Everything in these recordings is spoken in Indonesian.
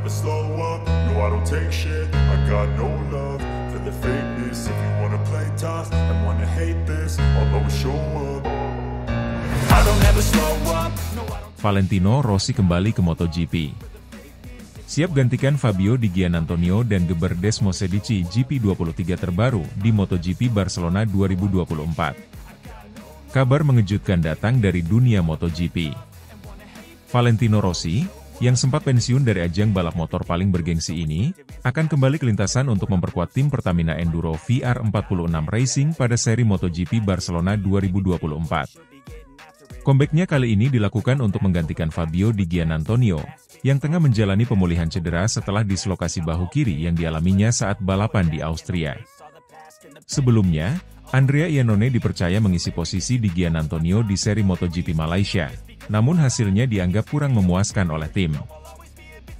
never slow up, no I don't take shit. I got no love for the fakeness. If you wanna play tough and wanna hate this, I'll always show up. I don't ever slow up, no I don't. Valentino Rossi kembali ke MotoGP. Siap gantikan Fabio Di Giannantonio dan Geber Desmosedici GP23 terbaru di MotoGP Barcelona 2024. Kabar mengejutkan datang dari dunia MotoGP. Valentino Rossi, yang sempat pensiun dari ajang balap motor paling bergengsi ini, akan kembali ke lintasan untuk memperkuat tim Pertamina Enduro VR46 Racing pada seri MotoGP Barcelona 2024. Comeback-nya kali ini dilakukan untuk menggantikan Fabio Di Giannantonio, yang tengah menjalani pemulihan cedera setelah dislokasi bahu kiri yang dialaminya saat balapan di Austria. Sebelumnya, Andrea Iannone dipercaya mengisi posisi Di Giannantonio di seri MotoGP Malaysia, namun hasilnya dianggap kurang memuaskan oleh tim.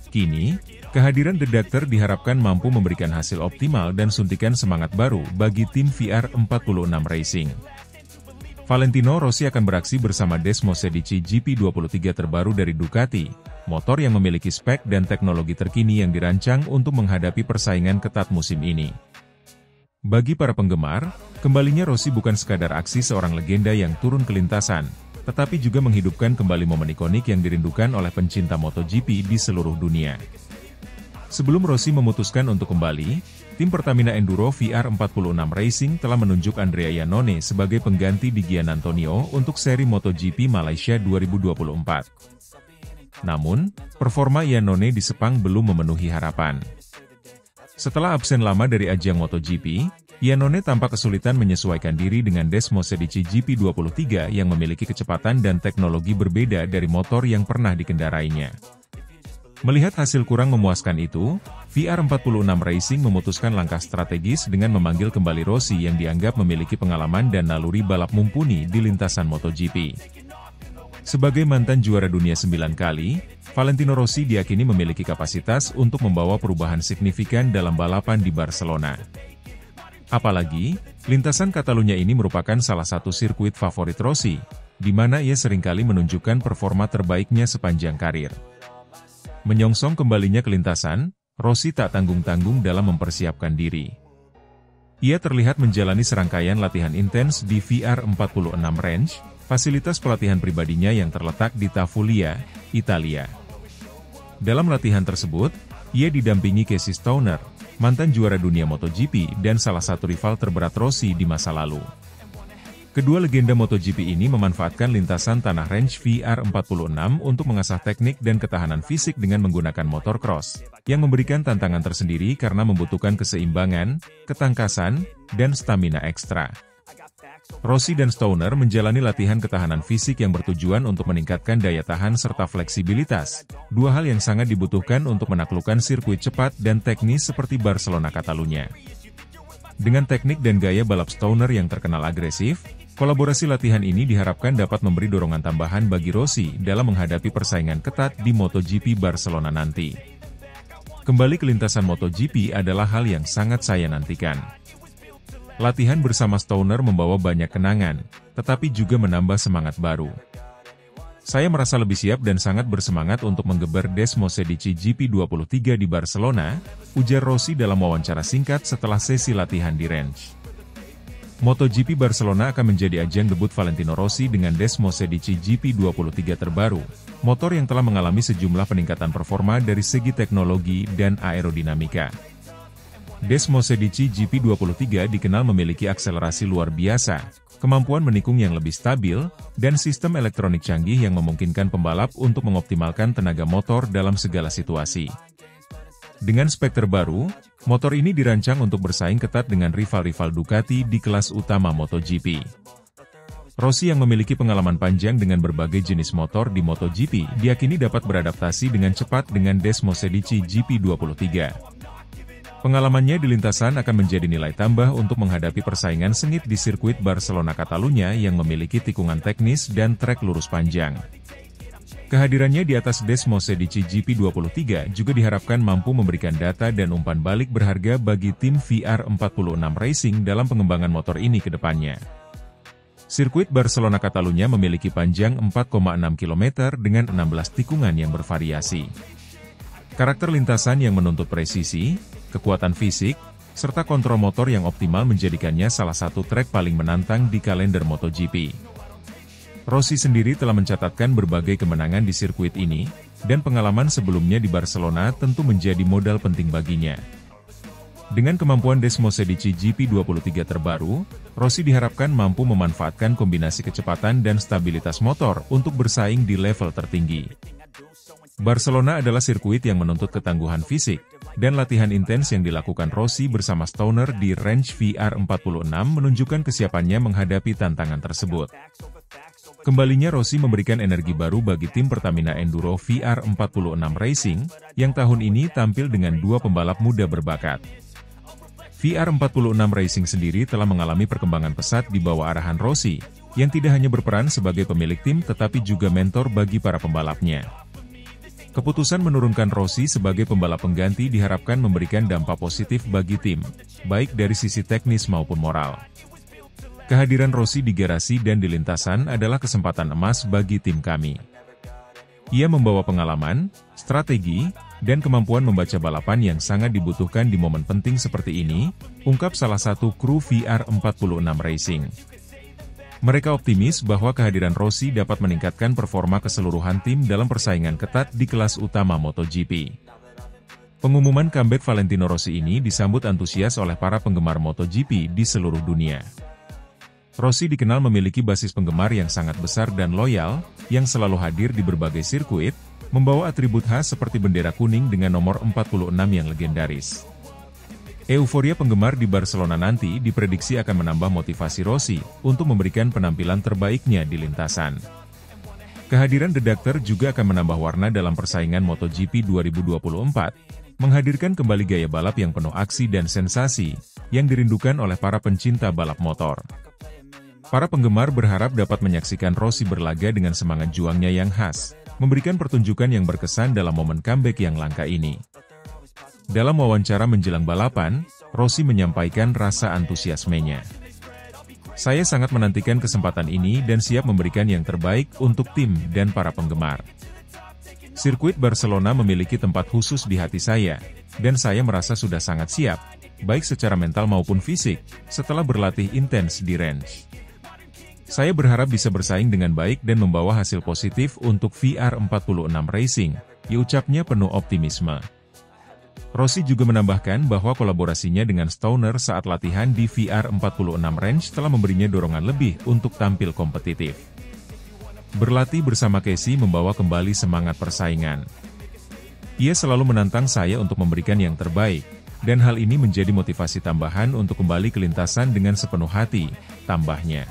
Kini, kehadiran The Doctor diharapkan mampu memberikan hasil optimal dan suntikan semangat baru bagi tim VR46 Racing. Valentino Rossi akan beraksi bersama Desmosedici GP23 terbaru dari Ducati, motor yang memiliki spek dan teknologi terkini yang dirancang untuk menghadapi persaingan ketat musim ini. Bagi para penggemar, kembalinya Rossi bukan sekadar aksi seorang legenda yang turun ke lintasan, tetapi juga menghidupkan kembali momen ikonik yang dirindukan oleh pencinta MotoGP di seluruh dunia. Sebelum Rossi memutuskan untuk kembali, tim Pertamina Enduro VR46 Racing telah menunjuk Andrea Iannone sebagai pengganti Di Giannantonio untuk seri MotoGP Malaysia 2024. Namun, performa Iannone di Sepang belum memenuhi harapan. Setelah absen lama dari ajang MotoGP, Iannone tampak kesulitan menyesuaikan diri dengan Desmosedici GP23 yang memiliki kecepatan dan teknologi berbeda dari motor yang pernah dikendarainya. Melihat hasil kurang memuaskan itu, VR46 Racing memutuskan langkah strategis dengan memanggil kembali Rossi yang dianggap memiliki pengalaman dan naluri balap mumpuni di lintasan MotoGP. Sebagai mantan juara dunia 9 kali, Valentino Rossi diyakini memiliki kapasitas untuk membawa perubahan signifikan dalam balapan di Barcelona. Apalagi, lintasan Catalunya ini merupakan salah satu sirkuit favorit Rossi, di mana ia seringkali menunjukkan performa terbaiknya sepanjang karir. Menyongsong kembalinya ke lintasan, Rossi tak tanggung-tanggung dalam mempersiapkan diri. Ia terlihat menjalani serangkaian latihan intens di VR46 Range, fasilitas pelatihan pribadinya yang terletak di Tavulia, Italia. Dalam latihan tersebut, ia didampingi Casey Stoner, mantan juara dunia MotoGP dan salah satu rival terberat Rossi di masa lalu. Kedua legenda MotoGP ini memanfaatkan lintasan tanah range VR46 untuk mengasah teknik dan ketahanan fisik dengan menggunakan motor cross, yang memberikan tantangan tersendiri karena membutuhkan keseimbangan, ketangkasan, dan stamina ekstra. Rossi dan Stoner menjalani latihan ketahanan fisik yang bertujuan untuk meningkatkan daya tahan serta fleksibilitas, dua hal yang sangat dibutuhkan untuk menaklukkan sirkuit cepat dan teknis seperti Barcelona Catalunya. Dengan teknik dan gaya balap Stoner yang terkenal agresif, kolaborasi latihan ini diharapkan dapat memberi dorongan tambahan bagi Rossi dalam menghadapi persaingan ketat di MotoGP Barcelona nanti. Kembali ke lintasan MotoGP adalah hal yang sangat saya nantikan. Latihan bersama Stoner membawa banyak kenangan, tetapi juga menambah semangat baru. Saya merasa lebih siap dan sangat bersemangat untuk menggeber Desmosedici GP23 di Barcelona, ujar Rossi dalam wawancara singkat setelah sesi latihan di range. MotoGP Barcelona akan menjadi ajang debut Valentino Rossi dengan Desmosedici GP23 terbaru, motor yang telah mengalami sejumlah peningkatan performa dari segi teknologi dan aerodinamika. Desmosedici GP23 dikenal memiliki akselerasi luar biasa, kemampuan menikung yang lebih stabil, dan sistem elektronik canggih yang memungkinkan pembalap untuk mengoptimalkan tenaga motor dalam segala situasi. Dengan spek terbaru, motor ini dirancang untuk bersaing ketat dengan rival-rival Ducati di kelas utama MotoGP. Rossi yang memiliki pengalaman panjang dengan berbagai jenis motor di MotoGP diyakini dapat beradaptasi dengan cepat dengan Desmosedici GP23. Pengalamannya di lintasan akan menjadi nilai tambah untuk menghadapi persaingan sengit di sirkuit Barcelona Catalunya yang memiliki tikungan teknis dan trek lurus panjang. Kehadirannya di atas Desmosedici GP23 juga diharapkan mampu memberikan data dan umpan balik berharga bagi tim VR46 Racing dalam pengembangan motor ini ke depannya. Sirkuit Barcelona Catalunya memiliki panjang 4,6 km dengan 16 tikungan yang bervariasi. Karakter lintasan yang menuntut presisi, kekuatan fisik, serta kontrol motor yang optimal menjadikannya salah satu trek paling menantang di kalender MotoGP. Rossi sendiri telah mencatatkan berbagai kemenangan di sirkuit ini, dan pengalaman sebelumnya di Barcelona tentu menjadi modal penting baginya. Dengan kemampuan Desmosedici GP23 terbaru, Rossi diharapkan mampu memanfaatkan kombinasi kecepatan dan stabilitas motor untuk bersaing di level tertinggi. Barcelona adalah sirkuit yang menuntut ketangguhan fisik, dan latihan intens yang dilakukan Rossi bersama Stoner di Range VR46 menunjukkan kesiapannya menghadapi tantangan tersebut. Kembalinya Rossi memberikan energi baru bagi tim Pertamina Enduro VR46 Racing, yang tahun ini tampil dengan dua pembalap muda berbakat. VR46 Racing sendiri telah mengalami perkembangan pesat di bawah arahan Rossi, yang tidak hanya berperan sebagai pemilik tim tetapi juga mentor bagi para pembalapnya. Keputusan menurunkan Rossi sebagai pembalap pengganti diharapkan memberikan dampak positif bagi tim, baik dari sisi teknis maupun moral. Kehadiran Rossi di garasi dan di lintasan adalah kesempatan emas bagi tim kami. Ia membawa pengalaman, strategi, dan kemampuan membaca balapan yang sangat dibutuhkan di momen penting seperti ini, ungkap salah satu kru VR46 Racing. Mereka optimis bahwa kehadiran Rossi dapat meningkatkan performa keseluruhan tim dalam persaingan ketat di kelas utama MotoGP. Pengumuman comeback Valentino Rossi ini disambut antusias oleh para penggemar MotoGP di seluruh dunia. Rossi dikenal memiliki basis penggemar yang sangat besar dan loyal, yang selalu hadir di berbagai sirkuit, membawa atribut khas seperti bendera kuning dengan nomor 46 yang legendaris. Euforia penggemar di Barcelona nanti diprediksi akan menambah motivasi Rossi untuk memberikan penampilan terbaiknya di lintasan. Kehadiran The Doctor juga akan menambah warna dalam persaingan MotoGP 2024, menghadirkan kembali gaya balap yang penuh aksi dan sensasi, yang dirindukan oleh para pencinta balap motor. Para penggemar berharap dapat menyaksikan Rossi berlaga dengan semangat juangnya yang khas, memberikan pertunjukan yang berkesan dalam momen comeback yang langka ini. Dalam wawancara menjelang balapan, Rossi menyampaikan rasa antusiasmenya. Saya sangat menantikan kesempatan ini dan siap memberikan yang terbaik untuk tim dan para penggemar. Sirkuit Barcelona memiliki tempat khusus di hati saya, dan saya merasa sudah sangat siap, baik secara mental maupun fisik, setelah berlatih intens di range. Saya berharap bisa bersaing dengan baik dan membawa hasil positif untuk VR46 Racing, ucapnya penuh optimisme. Rossi juga menambahkan bahwa kolaborasinya dengan Stoner saat latihan di VR46 Range telah memberinya dorongan lebih untuk tampil kompetitif. Berlatih bersama Casey membawa kembali semangat persaingan. Ia selalu menantang saya untuk memberikan yang terbaik, dan hal ini menjadi motivasi tambahan untuk kembali ke lintasan dengan sepenuh hati, tambahnya.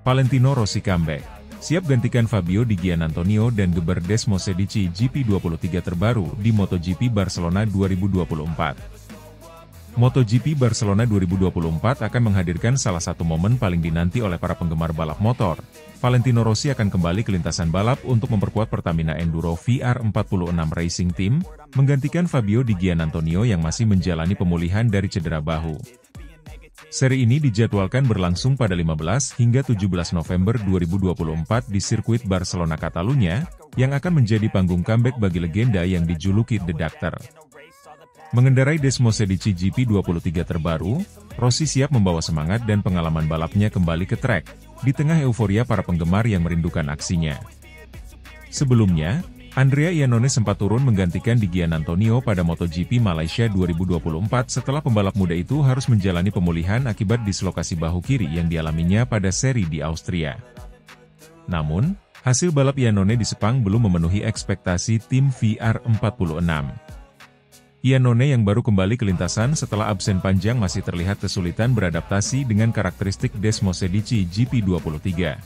Valentino Rossi comeback, siap gantikan Fabio Di Giannantonio dan geber Desmosedici GP23 terbaru di MotoGP Barcelona 2024. MotoGP Barcelona 2024 akan menghadirkan salah satu momen paling dinanti oleh para penggemar balap motor. Valentino Rossi akan kembali ke lintasan balap untuk memperkuat Pertamina Enduro VR46 Racing Team, menggantikan Fabio Di Giannantonio yang masih menjalani pemulihan dari cedera bahu. Seri ini dijadwalkan berlangsung pada 15 hingga 17 November 2024 di sirkuit Barcelona Catalunya, yang akan menjadi panggung comeback bagi legenda yang dijuluki The Doctor. Mengendarai Desmosedici GP23 terbaru, Rossi siap membawa semangat dan pengalaman balapnya kembali ke trek, di tengah euforia para penggemar yang merindukan aksinya. Sebelumnya, Andrea Iannone sempat turun menggantikan Di Giannantonio pada MotoGP Malaysia 2024 setelah pembalap muda itu harus menjalani pemulihan akibat dislokasi bahu kiri yang dialaminya pada seri di Austria. Namun, hasil balap Iannone di Sepang belum memenuhi ekspektasi tim VR46. Iannone yang baru kembali ke lintasan setelah absen panjang masih terlihat kesulitan beradaptasi dengan karakteristik Desmosedici GP23.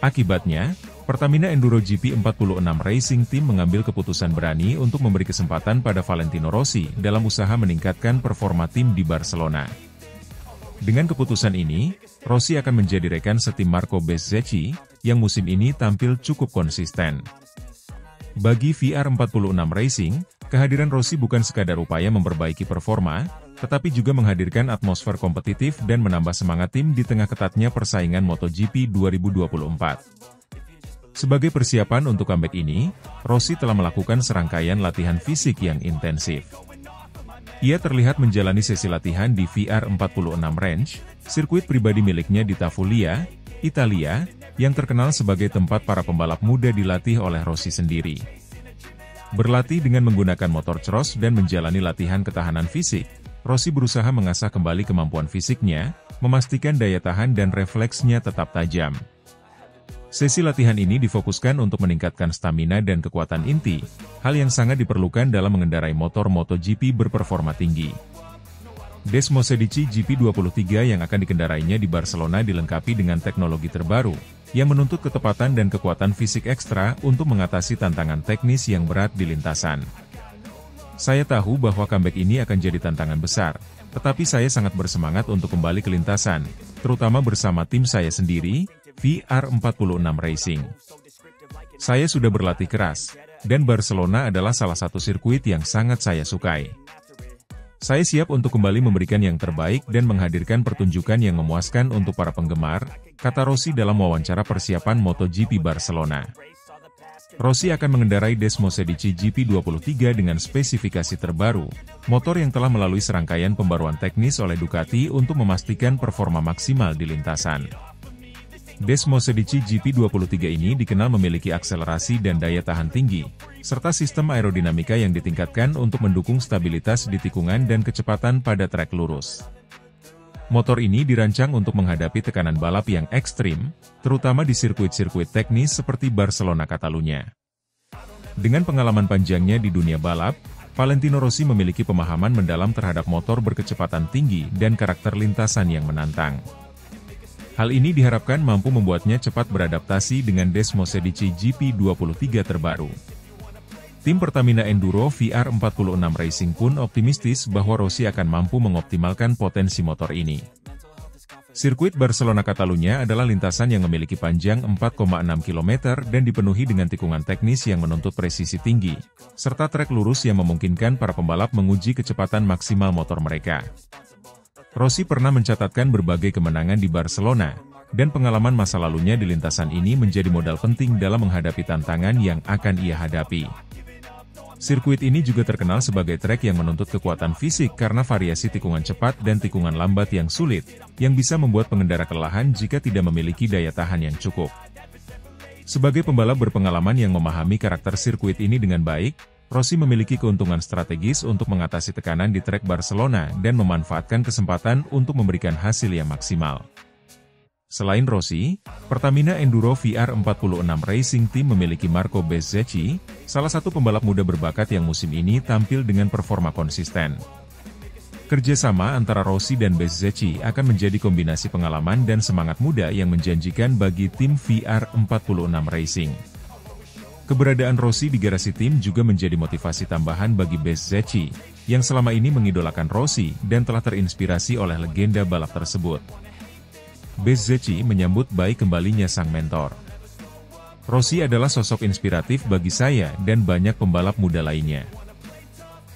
Akibatnya, Pertamina Enduro GP46 Racing Team mengambil keputusan berani untuk memberi kesempatan pada Valentino Rossi dalam usaha meningkatkan performa tim di Barcelona. Dengan keputusan ini, Rossi akan menjadi rekan setim Marco Bezzecchi, yang musim ini tampil cukup konsisten. Bagi VR46 Racing, Kehadiran Rossi bukan sekadar upaya memperbaiki performa, tetapi juga menghadirkan atmosfer kompetitif dan menambah semangat tim di tengah ketatnya persaingan MotoGP 2024. Sebagai persiapan untuk comeback ini, Rossi telah melakukan serangkaian latihan fisik yang intensif. Ia terlihat menjalani sesi latihan di VR46 Ranch, sirkuit pribadi miliknya di Tavulia, Italia, yang terkenal sebagai tempat para pembalap muda dilatih oleh Rossi sendiri. Berlatih dengan menggunakan motor cross dan menjalani latihan ketahanan fisik, Rossi berusaha mengasah kembali kemampuan fisiknya, memastikan daya tahan dan refleksnya tetap tajam. Sesi latihan ini difokuskan untuk meningkatkan stamina dan kekuatan inti, hal yang sangat diperlukan dalam mengendarai motor MotoGP berperforma tinggi. Desmosedici GP23 yang akan dikendarainya di Barcelona dilengkapi dengan teknologi terbaru, yang menuntut ketepatan dan kekuatan fisik ekstra untuk mengatasi tantangan teknis yang berat di lintasan. Saya tahu bahwa comeback ini akan jadi tantangan besar, tetapi saya sangat bersemangat untuk kembali ke lintasan, terutama bersama tim saya sendiri, VR46 Racing. Saya sudah berlatih keras, dan Barcelona adalah salah satu sirkuit yang sangat saya sukai. Saya siap untuk kembali memberikan yang terbaik dan menghadirkan pertunjukan yang memuaskan untuk para penggemar, kata Rossi dalam wawancara persiapan MotoGP Barcelona. Rossi akan mengendarai Desmosedici GP23 dengan spesifikasi terbaru, motor yang telah melalui serangkaian pembaruan teknis oleh Ducati untuk memastikan performa maksimal di lintasan. Desmosedici GP23 ini dikenal memiliki akselerasi dan daya tahan tinggi, serta sistem aerodinamika yang ditingkatkan untuk mendukung stabilitas di tikungan dan kecepatan pada trek lurus. Motor ini dirancang untuk menghadapi tekanan balap yang ekstrim, terutama di sirkuit-sirkuit teknis seperti Barcelona Catalunya. Dengan pengalaman panjangnya di dunia balap, Valentino Rossi memiliki pemahaman mendalam terhadap motor berkecepatan tinggi dan karakter lintasan yang menantang. Hal ini diharapkan mampu membuatnya cepat beradaptasi dengan Desmosedici GP23 terbaru. Tim Pertamina Enduro VR46 Racing pun optimistis bahwa Rossi akan mampu mengoptimalkan potensi motor ini. Sirkuit Barcelona Catalunya adalah lintasan yang memiliki panjang 4,6 km dan dipenuhi dengan tikungan teknis yang menuntut presisi tinggi, serta trek lurus yang memungkinkan para pembalap menguji kecepatan maksimal motor mereka. Rossi pernah mencatatkan berbagai kemenangan di Barcelona, dan pengalaman masa lalunya di lintasan ini menjadi modal penting dalam menghadapi tantangan yang akan ia hadapi. Sirkuit ini juga terkenal sebagai trek yang menuntut kekuatan fisik karena variasi tikungan cepat dan tikungan lambat yang sulit, yang bisa membuat pengendara kelelahan jika tidak memiliki daya tahan yang cukup. Sebagai pembalap berpengalaman yang memahami karakter sirkuit ini dengan baik, Rossi memiliki keuntungan strategis untuk mengatasi tekanan di trek Barcelona dan memanfaatkan kesempatan untuk memberikan hasil yang maksimal. Selain Rossi, Pertamina Enduro VR46 Racing Team memiliki Marco Bezzecchi, salah satu pembalap muda berbakat yang musim ini tampil dengan performa konsisten. Kerjasama antara Rossi dan Bezzecchi akan menjadi kombinasi pengalaman dan semangat muda yang menjanjikan bagi tim VR46 Racing. Keberadaan Rossi di garasi tim juga menjadi motivasi tambahan bagi Bezzecchi, yang selama ini mengidolakan Rossi dan telah terinspirasi oleh legenda balap tersebut. Bezzecchi menyambut baik kembalinya sang mentor. Rossi adalah sosok inspiratif bagi saya dan banyak pembalap muda lainnya.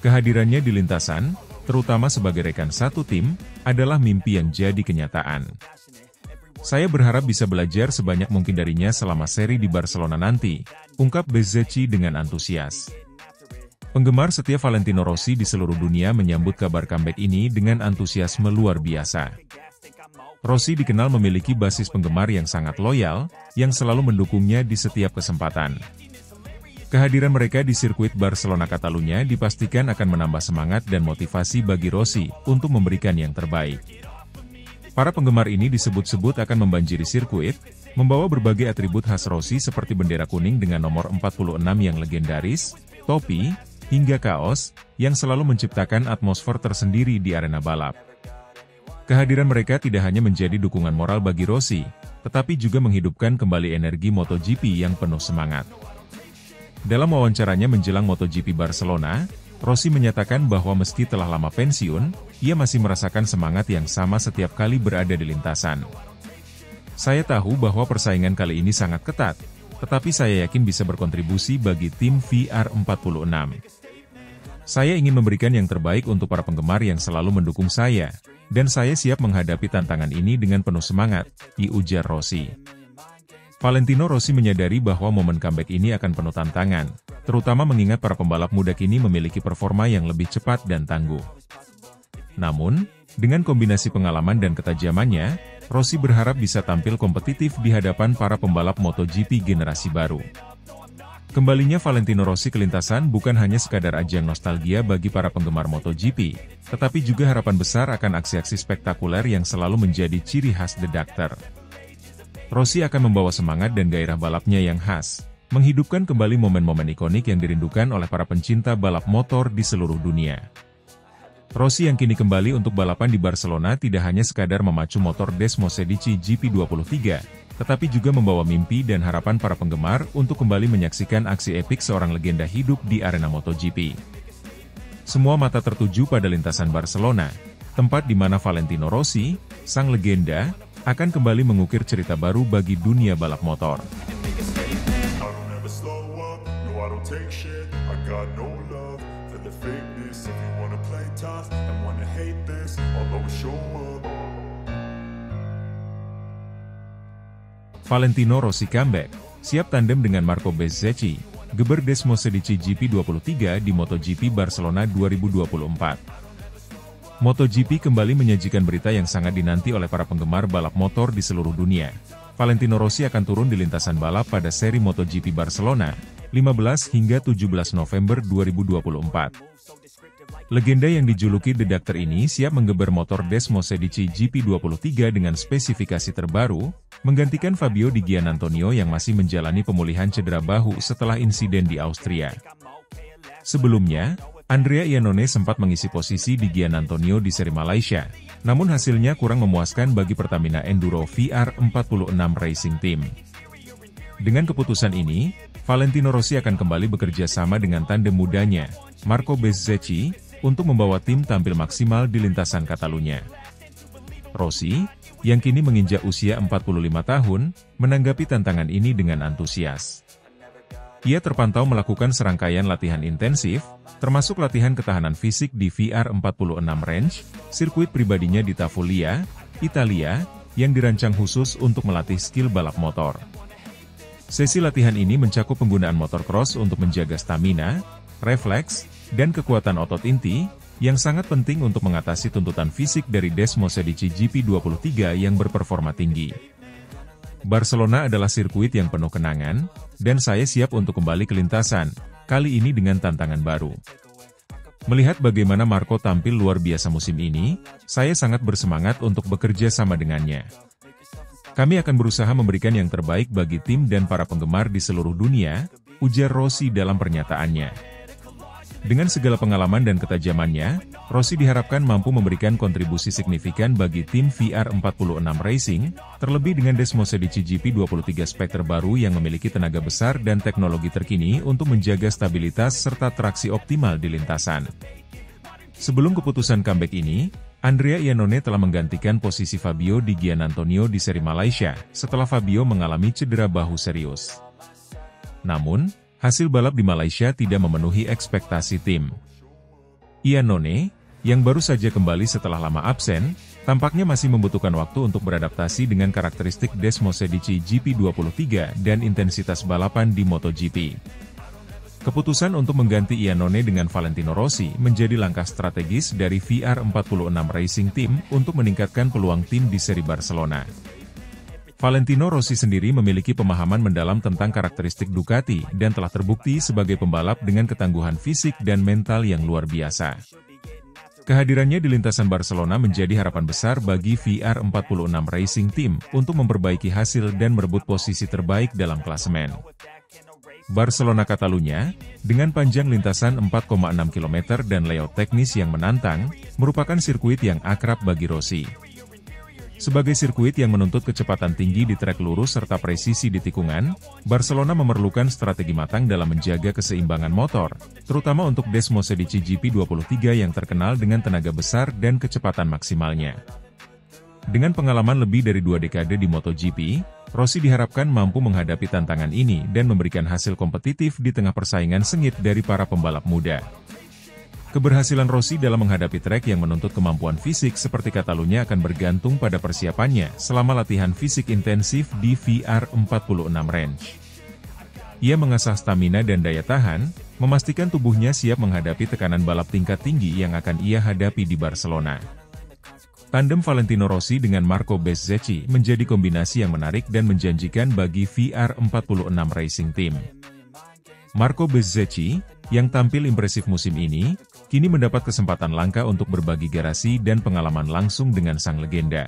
Kehadirannya di lintasan, terutama sebagai rekan satu tim, adalah mimpi yang jadi kenyataan. Saya berharap bisa belajar sebanyak mungkin darinya selama seri di Barcelona nanti, ungkap Bezzecchi dengan antusias. Penggemar setia Valentino Rossi di seluruh dunia menyambut kabar comeback ini dengan antusiasme luar biasa. Rossi dikenal memiliki basis penggemar yang sangat loyal, yang selalu mendukungnya di setiap kesempatan. Kehadiran mereka di sirkuit Barcelona Catalunya dipastikan akan menambah semangat dan motivasi bagi Rossi untuk memberikan yang terbaik. Para penggemar ini disebut-sebut akan membanjiri sirkuit, membawa berbagai atribut khas Rossi seperti bendera kuning dengan nomor 46 yang legendaris, topi, hingga kaos, yang selalu menciptakan atmosfer tersendiri di arena balap. Kehadiran mereka tidak hanya menjadi dukungan moral bagi Rossi, tetapi juga menghidupkan kembali energi MotoGP yang penuh semangat. Dalam wawancaranya menjelang MotoGP Barcelona, Rossi menyatakan bahwa meski telah lama pensiun, ia masih merasakan semangat yang sama setiap kali berada di lintasan. Saya tahu bahwa persaingan kali ini sangat ketat, tetapi saya yakin bisa berkontribusi bagi tim VR46. Saya ingin memberikan yang terbaik untuk para penggemar yang selalu mendukung saya, dan saya siap menghadapi tantangan ini dengan penuh semangat, ujar Rossi. Valentino Rossi menyadari bahwa momen comeback ini akan penuh tantangan, terutama mengingat para pembalap muda kini memiliki performa yang lebih cepat dan tangguh. Namun, dengan kombinasi pengalaman dan ketajamannya, Rossi berharap bisa tampil kompetitif di hadapan para pembalap MotoGP generasi baru. Kembalinya Valentino Rossi ke lintasan bukan hanya sekadar ajang nostalgia bagi para penggemar MotoGP, tetapi juga harapan besar akan aksi-aksi spektakuler yang selalu menjadi ciri khas The Doctor. Rossi akan membawa semangat dan gairah balapnya yang khas, menghidupkan kembali momen-momen ikonik yang dirindukan oleh para pencinta balap motor di seluruh dunia. Rossi yang kini kembali untuk balapan di Barcelona tidak hanya sekadar memacu motor Desmosedici GP23, tetapi juga membawa mimpi dan harapan para penggemar untuk kembali menyaksikan aksi epik seorang legenda hidup di arena MotoGP. Semua mata tertuju pada lintasan Barcelona, tempat di mana Valentino Rossi, sang legenda, akan kembali mengukir cerita baru bagi dunia balap motor. Valentino Rossi comeback, siap tandem dengan Marco Bezzecchi, geber Desmosedici GP23 di MotoGP Barcelona 2024. MotoGP kembali menyajikan berita yang sangat dinanti oleh para penggemar balap motor di seluruh dunia. Valentino Rossi akan turun di lintasan balap pada seri MotoGP Barcelona, 15 hingga 17 November 2024. Legenda yang dijuluki The Doctor ini siap menggeber motor Desmosedici GP23 dengan spesifikasi terbaru, menggantikan Fabio Di Giannantonio yang masih menjalani pemulihan cedera bahu setelah insiden di Austria. Sebelumnya, Andrea Iannone sempat mengisi posisi Di Giannantonio di seri Malaysia, namun hasilnya kurang memuaskan bagi Pertamina Enduro VR46 Racing Team. Dengan keputusan ini, Valentino Rossi akan kembali bekerja sama dengan tandem mudanya, Marco Bezzecchi, untuk membawa tim tampil maksimal di lintasan Catalunya. Rossi, yang kini menginjak usia 45 tahun, menanggapi tantangan ini dengan antusias. Ia terpantau melakukan serangkaian latihan intensif, termasuk latihan ketahanan fisik di VR46 Range, sirkuit pribadinya di Tavulia, Italia, yang dirancang khusus untuk melatih skill balap motor. Sesi latihan ini mencakup penggunaan motor cross untuk menjaga stamina, refleks, dan kekuatan otot inti, yang sangat penting untuk mengatasi tuntutan fisik dari Desmosedici GP23 yang berperforma tinggi. Barcelona adalah sirkuit yang penuh kenangan, dan saya siap untuk kembali ke lintasan, kali ini dengan tantangan baru. Melihat bagaimana Marco tampil luar biasa musim ini, saya sangat bersemangat untuk bekerja sama dengannya. Kami akan berusaha memberikan yang terbaik bagi tim dan para penggemar di seluruh dunia, ujar Rossi dalam pernyataannya. Dengan segala pengalaman dan ketajamannya, Rossi diharapkan mampu memberikan kontribusi signifikan bagi tim VR46 Racing, terlebih dengan Desmosedici GP23 spek terbaru yang memiliki tenaga besar dan teknologi terkini untuk menjaga stabilitas serta traksi optimal di lintasan. Sebelum keputusan comeback ini, Andrea Iannone telah menggantikan posisi Fabio Di Giannantonio di seri Malaysia, setelah Fabio mengalami cedera bahu serius. Namun, hasil balap di Malaysia tidak memenuhi ekspektasi tim. Iannone, yang baru saja kembali setelah lama absen, tampaknya masih membutuhkan waktu untuk beradaptasi dengan karakteristik Desmosedici GP23 dan intensitas balapan di MotoGP. Keputusan untuk mengganti Iannone dengan Valentino Rossi menjadi langkah strategis dari VR46 Racing Team untuk meningkatkan peluang tim di seri Barcelona. Valentino Rossi sendiri memiliki pemahaman mendalam tentang karakteristik Ducati dan telah terbukti sebagai pembalap dengan ketangguhan fisik dan mental yang luar biasa. Kehadirannya di lintasan Barcelona menjadi harapan besar bagi VR46 Racing Team untuk memperbaiki hasil dan merebut posisi terbaik dalam klasemen. Barcelona Catalunya, dengan panjang lintasan 4,6 km dan layout teknis yang menantang, merupakan sirkuit yang akrab bagi Rossi. Sebagai sirkuit yang menuntut kecepatan tinggi di trek lurus serta presisi di tikungan, Barcelona memerlukan strategi matang dalam menjaga keseimbangan motor, terutama untuk Desmosedici GP23 yang terkenal dengan tenaga besar dan kecepatan maksimalnya. Dengan pengalaman lebih dari 2 dekade di MotoGP, Rossi diharapkan mampu menghadapi tantangan ini dan memberikan hasil kompetitif di tengah persaingan sengit dari para pembalap muda. Keberhasilan Rossi dalam menghadapi trek yang menuntut kemampuan fisik seperti Catalunya akan bergantung pada persiapannya selama latihan fisik intensif di VR46 Range. Ia mengasah stamina dan daya tahan, memastikan tubuhnya siap menghadapi tekanan balap tingkat tinggi yang akan ia hadapi di Barcelona. Tandem Valentino Rossi dengan Marco Bezzecchi menjadi kombinasi yang menarik dan menjanjikan bagi VR46 Racing Team. Marco Bezzecchi, yang tampil impresif musim ini, kini mendapat kesempatan langka untuk berbagi garasi dan pengalaman langsung dengan sang legenda.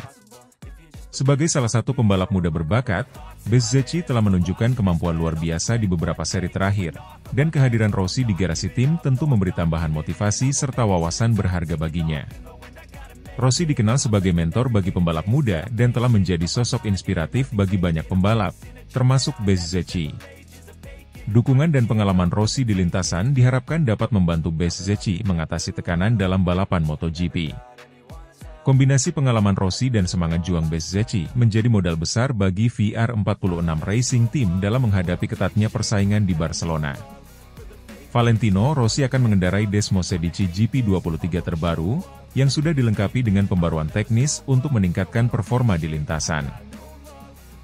Sebagai salah satu pembalap muda berbakat, Bezzecchi telah menunjukkan kemampuan luar biasa di beberapa seri terakhir, dan kehadiran Rossi di garasi tim tentu memberi tambahan motivasi serta wawasan berharga baginya. Rossi dikenal sebagai mentor bagi pembalap muda dan telah menjadi sosok inspiratif bagi banyak pembalap, termasuk Bezzecchi. Dukungan dan pengalaman Rossi di lintasan diharapkan dapat membantu Bezzecchi mengatasi tekanan dalam balapan MotoGP. Kombinasi pengalaman Rossi dan semangat juang Bezzecchi menjadi modal besar bagi VR46 Racing Team dalam menghadapi ketatnya persaingan di Barcelona. Valentino Rossi akan mengendarai Desmosedici GP23 terbaru, yang sudah dilengkapi dengan pembaruan teknis untuk meningkatkan performa di lintasan.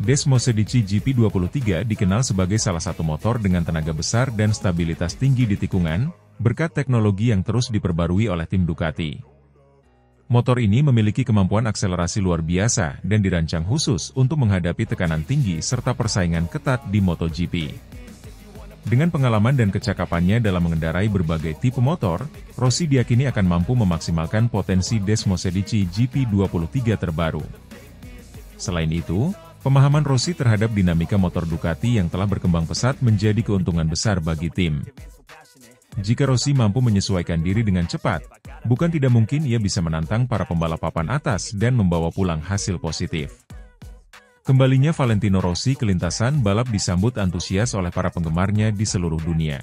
Desmosedici GP23 dikenal sebagai salah satu motor dengan tenaga besar dan stabilitas tinggi di tikungan, berkat teknologi yang terus diperbarui oleh tim Ducati. Motor ini memiliki kemampuan akselerasi luar biasa dan dirancang khusus untuk menghadapi tekanan tinggi serta persaingan ketat di MotoGP. Dengan pengalaman dan kecakapannya dalam mengendarai berbagai tipe motor, Rossi diyakini akan mampu memaksimalkan potensi Desmosedici GP23 terbaru. Selain itu, pemahaman Rossi terhadap dinamika motor Ducati yang telah berkembang pesat menjadi keuntungan besar bagi tim. Jika Rossi mampu menyesuaikan diri dengan cepat, bukan tidak mungkin ia bisa menantang para pembalap papan atas dan membawa pulang hasil positif. Kembalinya Valentino Rossi ke lintasan balap disambut antusias oleh para penggemarnya di seluruh dunia.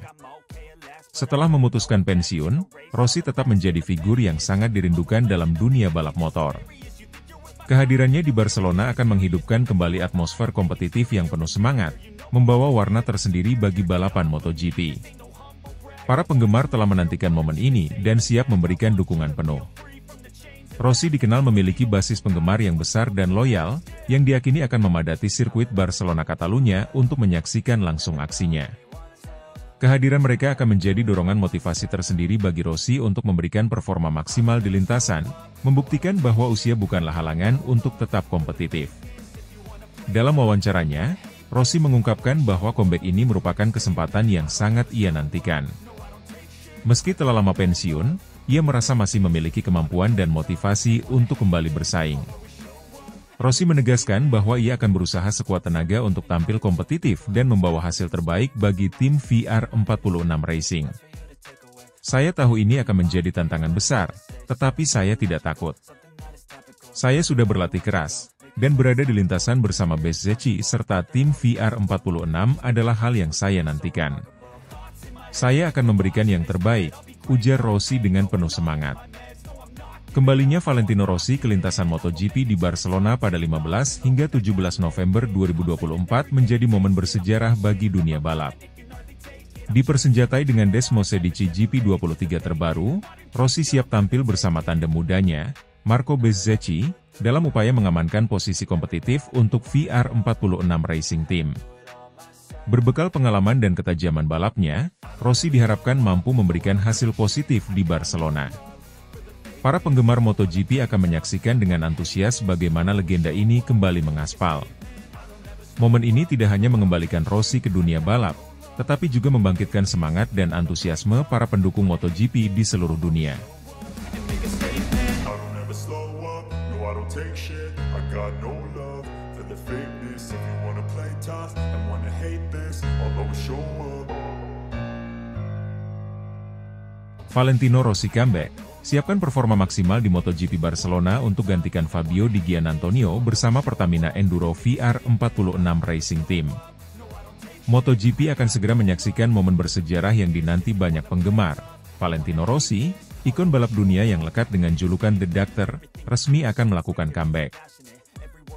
Setelah memutuskan pensiun, Rossi tetap menjadi figur yang sangat dirindukan dalam dunia balap motor. Kehadirannya di Barcelona akan menghidupkan kembali atmosfer kompetitif yang penuh semangat, membawa warna tersendiri bagi balapan MotoGP. Para penggemar telah menantikan momen ini dan siap memberikan dukungan penuh. Rossi dikenal memiliki basis penggemar yang besar dan loyal, yang diyakini akan memadati sirkuit Barcelona Catalunya untuk menyaksikan langsung aksinya. Kehadiran mereka akan menjadi dorongan motivasi tersendiri bagi Rossi untuk memberikan performa maksimal di lintasan, membuktikan bahwa usia bukanlah halangan untuk tetap kompetitif. Dalam wawancaranya, Rossi mengungkapkan bahwa comeback ini merupakan kesempatan yang sangat ia nantikan. Meski telah lama pensiun, ia merasa masih memiliki kemampuan dan motivasi untuk kembali bersaing. Rossi menegaskan bahwa ia akan berusaha sekuat tenaga untuk tampil kompetitif dan membawa hasil terbaik bagi tim VR46 Racing. Saya tahu ini akan menjadi tantangan besar, tetapi saya tidak takut. Saya sudah berlatih keras, dan berada di lintasan bersama Bezzecchi serta tim VR46 adalah hal yang saya nantikan. Saya akan memberikan yang terbaik, ujar Rossi dengan penuh semangat. Kembalinya Valentino Rossi ke lintasan MotoGP di Barcelona pada 15 hingga 17 November 2024 menjadi momen bersejarah bagi dunia balap. Dipersenjatai dengan Desmosedici GP23 terbaru, Rossi siap tampil bersama tandem mudanya, Marco Bezzecchi, dalam upaya mengamankan posisi kompetitif untuk VR46 Racing Team. Berbekal pengalaman dan ketajaman balapnya, Rossi diharapkan mampu memberikan hasil positif di Barcelona. Para penggemar MotoGP akan menyaksikan dengan antusias bagaimana legenda ini kembali mengaspal. Momen ini tidak hanya mengembalikan Rossi ke dunia balap, tetapi juga membangkitkan semangat dan antusiasme para pendukung MotoGP di seluruh dunia. Valentino Rossi comeback. Siapkan performa maksimal di MotoGP Barcelona untuk gantikan Fabio Di Giannantonio bersama Pertamina Enduro VR46 Racing Team. MotoGP akan segera menyaksikan momen bersejarah yang dinanti banyak penggemar. Valentino Rossi, ikon balap dunia yang lekat dengan julukan The Doctor, resmi akan melakukan comeback.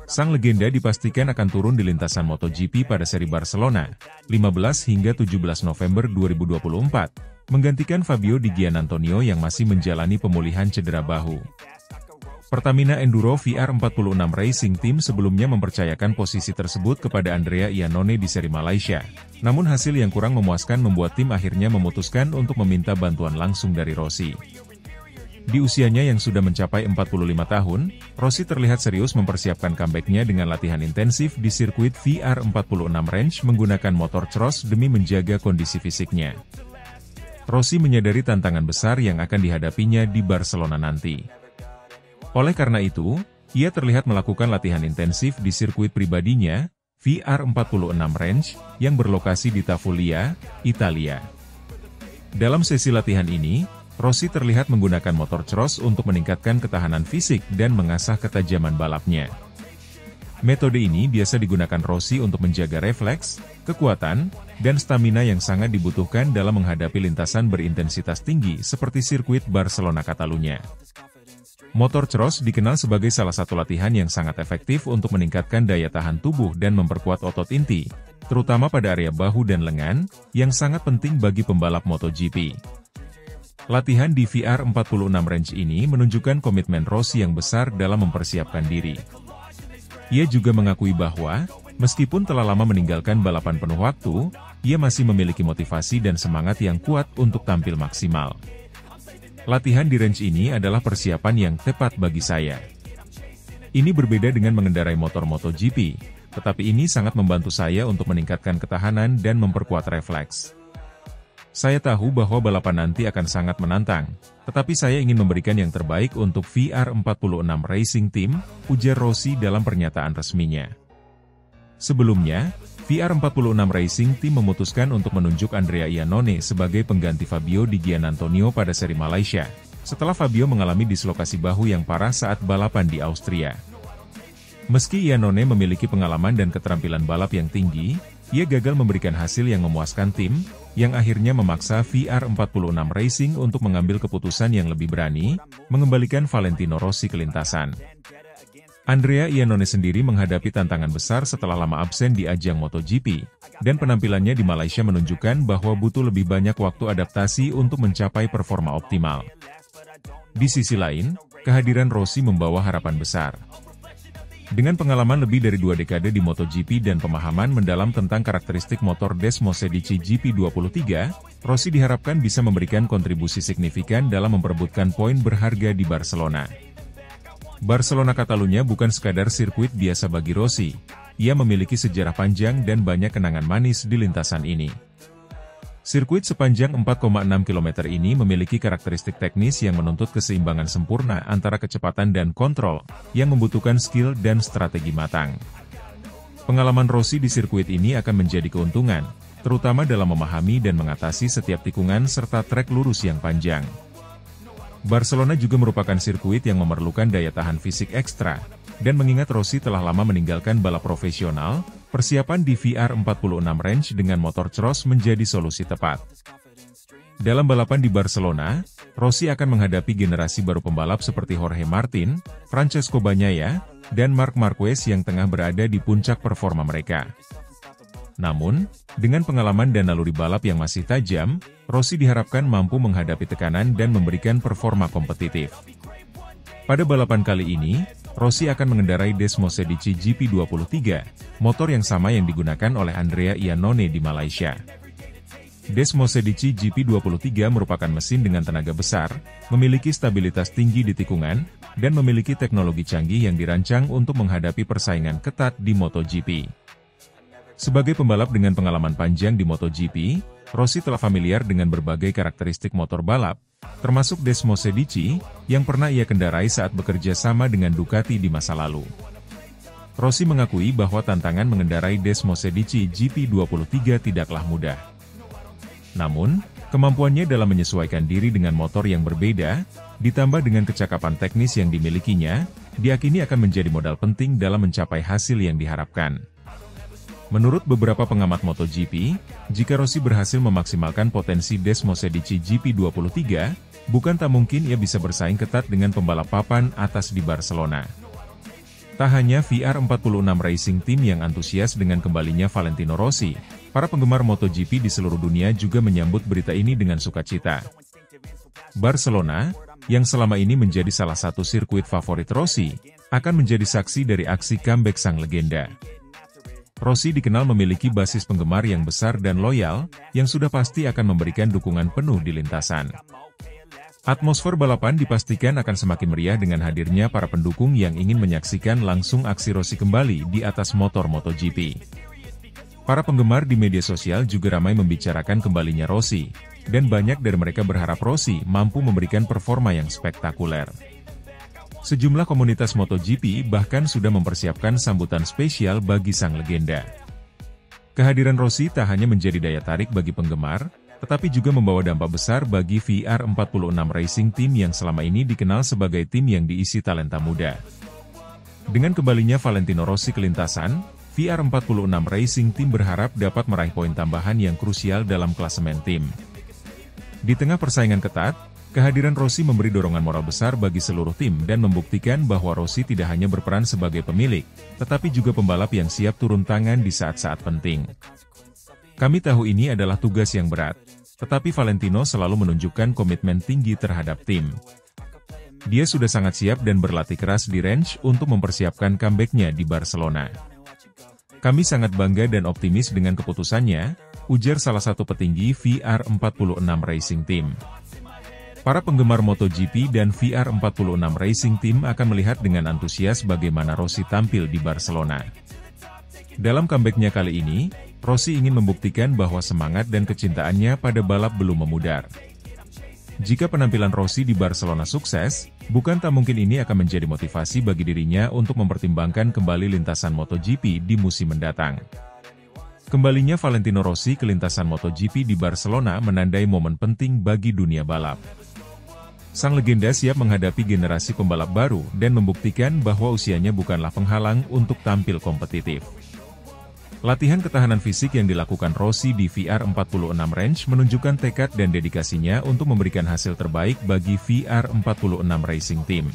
Sang legenda dipastikan akan turun di lintasan MotoGP pada seri Barcelona, 15 hingga 17 November 2024, menggantikan Fabio Di Giannantonio yang masih menjalani pemulihan cedera bahu. Pertamina Enduro VR46 Racing Team sebelumnya mempercayakan posisi tersebut kepada Andrea Iannone di seri Malaysia. Namun hasil yang kurang memuaskan membuat tim akhirnya memutuskan untuk meminta bantuan langsung dari Rossi. Di usianya yang sudah mencapai 45 tahun, Rossi terlihat serius mempersiapkan comeback-nya dengan latihan intensif di sirkuit VR46 Range menggunakan motor cross demi menjaga kondisi fisiknya. Rossi menyadari tantangan besar yang akan dihadapinya di Barcelona nanti. Oleh karena itu, ia terlihat melakukan latihan intensif di sirkuit pribadinya, VR46 Range, yang berlokasi di Tavullia, Italia. Dalam sesi latihan ini, Rossi terlihat menggunakan motor cross untuk meningkatkan ketahanan fisik dan mengasah ketajaman balapnya. Metode ini biasa digunakan Rossi untuk menjaga refleks, kekuatan, dan stamina yang sangat dibutuhkan dalam menghadapi lintasan berintensitas tinggi seperti sirkuit Barcelona Catalunya. Motor cross dikenal sebagai salah satu latihan yang sangat efektif untuk meningkatkan daya tahan tubuh dan memperkuat otot inti, terutama pada area bahu dan lengan, yang sangat penting bagi pembalap MotoGP. Latihan di VR46 Range ini menunjukkan komitmen Rossi yang besar dalam mempersiapkan diri. Ia juga mengakui bahwa, meskipun telah lama meninggalkan balapan penuh waktu, ia masih memiliki motivasi dan semangat yang kuat untuk tampil maksimal. Latihan di range ini adalah persiapan yang tepat bagi saya. Ini berbeda dengan mengendarai motor MotoGP, tetapi ini sangat membantu saya untuk meningkatkan ketahanan dan memperkuat refleks. Saya tahu bahwa balapan nanti akan sangat menantang, tetapi saya ingin memberikan yang terbaik untuk VR46 Racing Team, ujar Rossi dalam pernyataan resminya. Sebelumnya, VR46 Racing Team memutuskan untuk menunjuk Andrea Iannone sebagai pengganti Fabio Di Giannantonio pada seri Malaysia, setelah Fabio mengalami dislokasi bahu yang parah saat balapan di Austria. Meski Iannone memiliki pengalaman dan keterampilan balap yang tinggi, ia gagal memberikan hasil yang memuaskan tim, yang akhirnya memaksa VR46 Racing untuk mengambil keputusan yang lebih berani, mengembalikan Valentino Rossi ke lintasan. Andrea Iannone sendiri menghadapi tantangan besar setelah lama absen di ajang MotoGP, dan penampilannya di Malaysia menunjukkan bahwa butuh lebih banyak waktu adaptasi untuk mencapai performa optimal. Di sisi lain, kehadiran Rossi membawa harapan besar. Dengan pengalaman lebih dari 2 dekade di MotoGP dan pemahaman mendalam tentang karakteristik motor Desmosedici GP23, Rossi diharapkan bisa memberikan kontribusi signifikan dalam memperebutkan poin berharga di Barcelona. Barcelona Catalunya bukan sekadar sirkuit biasa bagi Rossi, ia memiliki sejarah panjang dan banyak kenangan manis di lintasan ini. Sirkuit sepanjang 4,6 km ini memiliki karakteristik teknis yang menuntut keseimbangan sempurna antara kecepatan dan kontrol, yang membutuhkan skill dan strategi matang. Pengalaman Rossi di sirkuit ini akan menjadi keuntungan, terutama dalam memahami dan mengatasi setiap tikungan serta trek lurus yang panjang. Barcelona juga merupakan sirkuit yang memerlukan daya tahan fisik ekstra, dan mengingat Rossi telah lama meninggalkan balap profesional, persiapan di VR46 Range dengan motor cross menjadi solusi tepat. Dalam balapan di Barcelona, Rossi akan menghadapi generasi baru pembalap seperti Jorge Martin, Francesco Bagnaia, dan Marc Marquez yang tengah berada di puncak performa mereka. Namun, dengan pengalaman dan naluri balap yang masih tajam, Rossi diharapkan mampu menghadapi tekanan dan memberikan performa kompetitif. Pada balapan kali ini, Rossi akan mengendarai Desmosedici GP23, motor yang sama yang digunakan oleh Andrea Iannone di Malaysia. Desmosedici GP23 merupakan mesin dengan tenaga besar, memiliki stabilitas tinggi di tikungan, dan memiliki teknologi canggih yang dirancang untuk menghadapi persaingan ketat di MotoGP. Sebagai pembalap dengan pengalaman panjang di MotoGP, Rossi telah familiar dengan berbagai karakteristik motor balap, termasuk Desmosedici, yang pernah ia kendarai saat bekerja sama dengan Ducati di masa lalu. Rossi mengakui bahwa tantangan mengendarai Desmosedici GP23 tidaklah mudah. Namun, kemampuannya dalam menyesuaikan diri dengan motor yang berbeda, ditambah dengan kecakapan teknis yang dimilikinya, diakini akan menjadi modal penting dalam mencapai hasil yang diharapkan. Menurut beberapa pengamat MotoGP, jika Rossi berhasil memaksimalkan potensi Desmosedici GP23, bukan tak mungkin ia bisa bersaing ketat dengan pembalap papan atas di Barcelona. Tak hanya VR46 Racing Team yang antusias dengan kembalinya Valentino Rossi, Para penggemar MotoGP di seluruh dunia juga menyambut berita ini dengan sukacita. Barcelona, yang selama ini menjadi salah satu sirkuit favorit Rossi, akan menjadi saksi dari aksi comeback sang legenda. Rossi dikenal memiliki basis penggemar yang besar dan loyal, yang sudah pasti akan memberikan dukungan penuh di lintasan. Atmosfer balapan dipastikan akan semakin meriah dengan hadirnya para pendukung yang ingin menyaksikan langsung aksi Rossi kembali di atas motor MotoGP. Para penggemar di media sosial juga ramai membicarakan kembalinya Rossi, dan banyak dari mereka berharap Rossi mampu memberikan performa yang spektakuler. Sejumlah komunitas MotoGP bahkan sudah mempersiapkan sambutan spesial bagi sang legenda. Kehadiran Rossi tak hanya menjadi daya tarik bagi penggemar, tetapi juga membawa dampak besar bagi VR46 Racing Team yang selama ini dikenal sebagai tim yang diisi talenta muda. Dengan kembalinya Valentino Rossi ke lintasan, VR46 Racing Team berharap dapat meraih poin tambahan yang krusial dalam klasemen tim. Di tengah persaingan ketat, kehadiran Rossi memberi dorongan moral besar bagi seluruh tim dan membuktikan bahwa Rossi tidak hanya berperan sebagai pemilik, tetapi juga pembalap yang siap turun tangan di saat-saat penting. Kami tahu ini adalah tugas yang berat, tetapi Valentino selalu menunjukkan komitmen tinggi terhadap tim. Dia sudah sangat siap dan berlatih keras di range untuk mempersiapkan comeback-nya di Barcelona. Kami sangat bangga dan optimis dengan keputusannya, ujar salah satu petinggi VR46 Racing Team. Para penggemar MotoGP dan VR46 Racing Team akan melihat dengan antusias bagaimana Rossi tampil di Barcelona. Dalam comeback-nya kali ini, Rossi ingin membuktikan bahwa semangat dan kecintaannya pada balap belum memudar. Jika penampilan Rossi di Barcelona sukses, bukan tak mungkin ini akan menjadi motivasi bagi dirinya untuk mempertimbangkan kembali lintasan MotoGP di musim mendatang. Kembalinya Valentino Rossi ke lintasan MotoGP di Barcelona menandai momen penting bagi dunia balap. Sang legenda siap menghadapi generasi pembalap baru dan membuktikan bahwa usianya bukanlah penghalang untuk tampil kompetitif. Latihan ketahanan fisik yang dilakukan Rossi di VR46 Range menunjukkan tekad dan dedikasinya untuk memberikan hasil terbaik bagi VR46 Racing Team.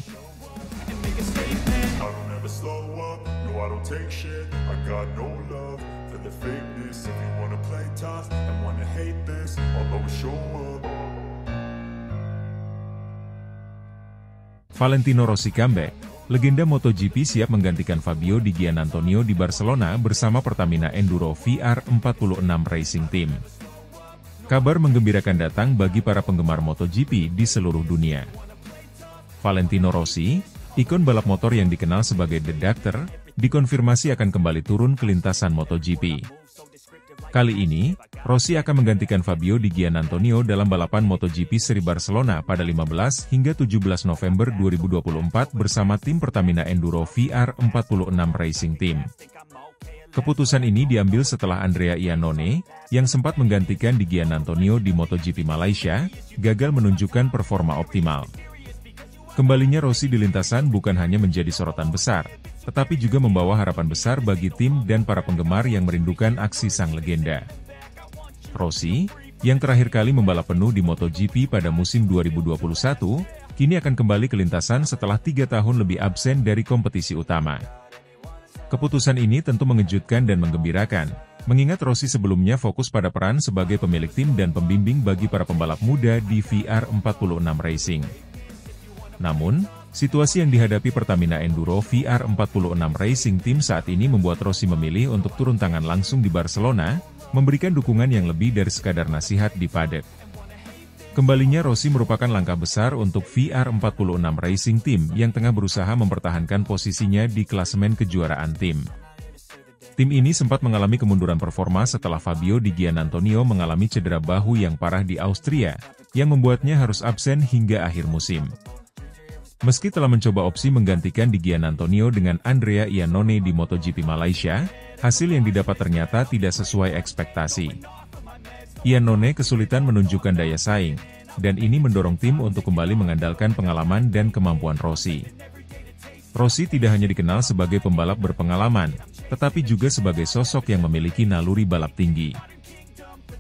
Valentino Rossi comeback. Legenda MotoGP siap menggantikan Fabio Di Giannantonio di Barcelona bersama Pertamina Enduro VR46 Racing Team. Kabar menggembirakan datang bagi para penggemar MotoGP di seluruh dunia. Valentino Rossi, ikon balap motor yang dikenal sebagai The Doctor, dikonfirmasi akan kembali turun ke lintasan MotoGP. Kali ini, Rossi akan menggantikan Fabio Di Giannantonio dalam balapan MotoGP Seri Barcelona pada 15 hingga 17 November 2024 bersama tim Pertamina Enduro VR46 Racing Team. Keputusan ini diambil setelah Andrea Iannone, yang sempat menggantikan Di Giannantonio di MotoGP Malaysia, gagal menunjukkan performa optimal. Kembalinya Rossi di lintasan bukan hanya menjadi sorotan besar, tetapi juga membawa harapan besar bagi tim dan para penggemar yang merindukan aksi sang legenda. Rossi, yang terakhir kali membalap penuh di MotoGP pada musim 2021, kini akan kembali ke lintasan setelah 3 tahun lebih absen dari kompetisi utama. Keputusan ini tentu mengejutkan dan menggembirakan, mengingat Rossi sebelumnya fokus pada peran sebagai pemilik tim dan pembimbing bagi para pembalap muda di VR46 Racing. Namun, situasi yang dihadapi Pertamina Enduro VR46 Racing Team saat ini membuat Rossi memilih untuk turun tangan langsung di Barcelona, memberikan dukungan yang lebih dari sekadar nasihat di paddock. Kembalinya Rossi merupakan langkah besar untuk VR46 Racing Team yang tengah berusaha mempertahankan posisinya di klasemen kejuaraan tim. Tim ini sempat mengalami kemunduran performa setelah Fabio Di Giannantonio mengalami cedera bahu yang parah di Austria, yang membuatnya harus absen hingga akhir musim. Meski telah mencoba opsi menggantikan Di Giannantonio dengan Andrea Iannone di MotoGP Malaysia, hasil yang didapat ternyata tidak sesuai ekspektasi. Iannone kesulitan menunjukkan daya saing, dan ini mendorong tim untuk kembali mengandalkan pengalaman dan kemampuan Rossi. Rossi tidak hanya dikenal sebagai pembalap berpengalaman, tetapi juga sebagai sosok yang memiliki naluri balap tinggi.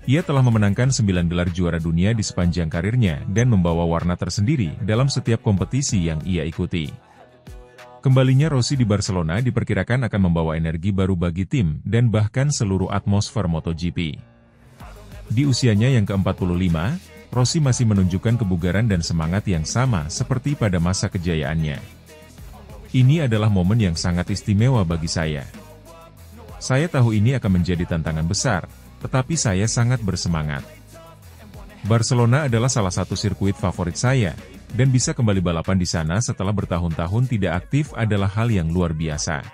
Ia telah memenangkan 9 gelar juara dunia di sepanjang karirnya dan membawa warna tersendiri dalam setiap kompetisi yang ia ikuti. Kembalinya Rossi di Barcelona diperkirakan akan membawa energi baru bagi tim dan bahkan seluruh atmosfer MotoGP. Di usianya yang ke-45, Rossi masih menunjukkan kebugaran dan semangat yang sama seperti pada masa kejayaannya. Ini adalah momen yang sangat istimewa bagi saya. Saya tahu ini akan menjadi tantangan besar, tetapi saya sangat bersemangat. Barcelona adalah salah satu sirkuit favorit saya, dan bisa kembali balapan di sana setelah bertahun-tahun tidak aktif adalah hal yang luar biasa.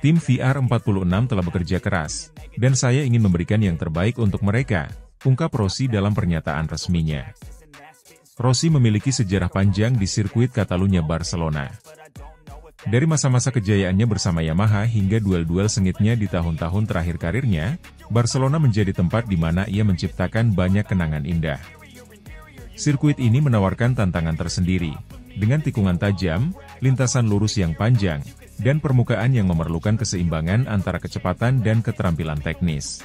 Tim VR46 telah bekerja keras, dan saya ingin memberikan yang terbaik untuk mereka, ungkap Rossi dalam pernyataan resminya. Rossi memiliki sejarah panjang di sirkuit Catalunya Barcelona. Dari masa-masa kejayaannya bersama Yamaha hingga duel-duel sengitnya di tahun-tahun terakhir karirnya, Barcelona menjadi tempat di mana ia menciptakan banyak kenangan indah. Sirkuit ini menawarkan tantangan tersendiri, dengan tikungan tajam, lintasan lurus yang panjang, dan permukaan yang memerlukan keseimbangan antara kecepatan dan keterampilan teknis.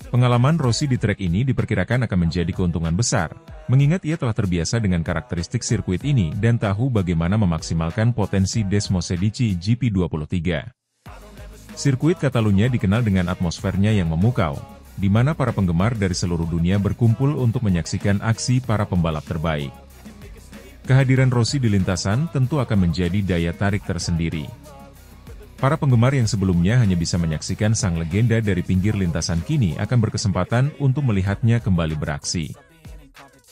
Pengalaman Rossi di trek ini diperkirakan akan menjadi keuntungan besar, mengingat ia telah terbiasa dengan karakteristik sirkuit ini dan tahu bagaimana memaksimalkan potensi Desmosedici GP23. Sirkuit Catalunya dikenal dengan atmosfernya yang memukau, di mana para penggemar dari seluruh dunia berkumpul untuk menyaksikan aksi para pembalap terbaik. Kehadiran Rossi di lintasan tentu akan menjadi daya tarik tersendiri. Para penggemar yang sebelumnya hanya bisa menyaksikan sang legenda dari pinggir lintasan kini akan berkesempatan untuk melihatnya kembali beraksi.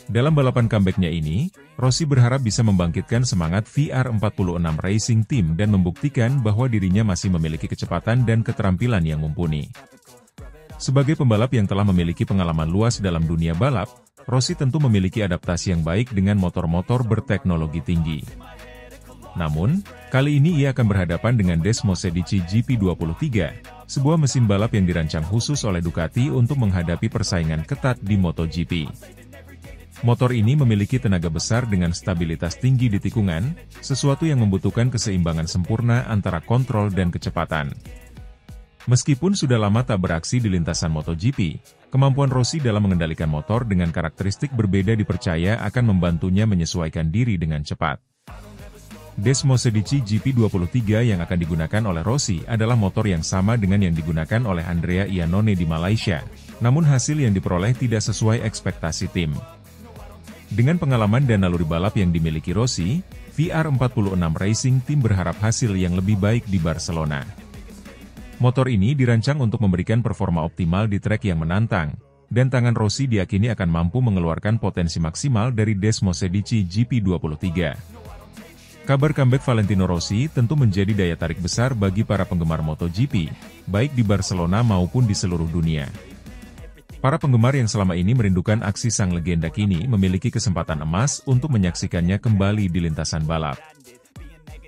Dalam balapan comeback-nya ini, Rossi berharap bisa membangkitkan semangat VR46 Racing Team dan membuktikan bahwa dirinya masih memiliki kecepatan dan keterampilan yang mumpuni. Sebagai pembalap yang telah memiliki pengalaman luas dalam dunia balap, Rossi tentu memiliki adaptasi yang baik dengan motor-motor berteknologi tinggi. Namun, kali ini ia akan berhadapan dengan Desmosedici GP23, sebuah mesin balap yang dirancang khusus oleh Ducati untuk menghadapi persaingan ketat di MotoGP. Motor ini memiliki tenaga besar dengan stabilitas tinggi di tikungan, sesuatu yang membutuhkan keseimbangan sempurna antara kontrol dan kecepatan. Meskipun sudah lama tak beraksi di lintasan MotoGP, kemampuan Rossi dalam mengendalikan motor dengan karakteristik berbeda dipercaya akan membantunya menyesuaikan diri dengan cepat. Desmosedici GP23 yang akan digunakan oleh Rossi adalah motor yang sama dengan yang digunakan oleh Andrea Iannone di Malaysia, namun hasil yang diperoleh tidak sesuai ekspektasi tim. Dengan pengalaman dan naluri balap yang dimiliki Rossi, VR46 Racing Team berharap hasil yang lebih baik di Barcelona. Motor ini dirancang untuk memberikan performa optimal di trek yang menantang, dan tangan Rossi diyakini akan mampu mengeluarkan potensi maksimal dari Desmosedici GP23. Kabar comeback Valentino Rossi tentu menjadi daya tarik besar bagi para penggemar MotoGP, baik di Barcelona maupun di seluruh dunia. Para penggemar yang selama ini merindukan aksi sang legenda kini memiliki kesempatan emas untuk menyaksikannya kembali di lintasan balap.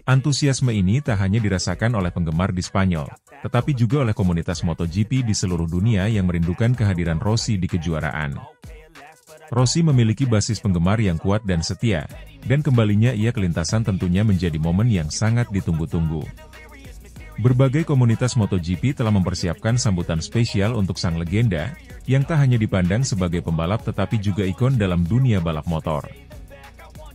Antusiasme ini tak hanya dirasakan oleh penggemar di Spanyol, tetapi juga oleh komunitas MotoGP di seluruh dunia yang merindukan kehadiran Rossi di kejuaraan. Rossi memiliki basis penggemar yang kuat dan setia, dan kembalinya ia ke lintasan tentunya menjadi momen yang sangat ditunggu-tunggu. Berbagai komunitas MotoGP telah mempersiapkan sambutan spesial untuk sang legenda, yang tak hanya dipandang sebagai pembalap tetapi juga ikon dalam dunia balap motor.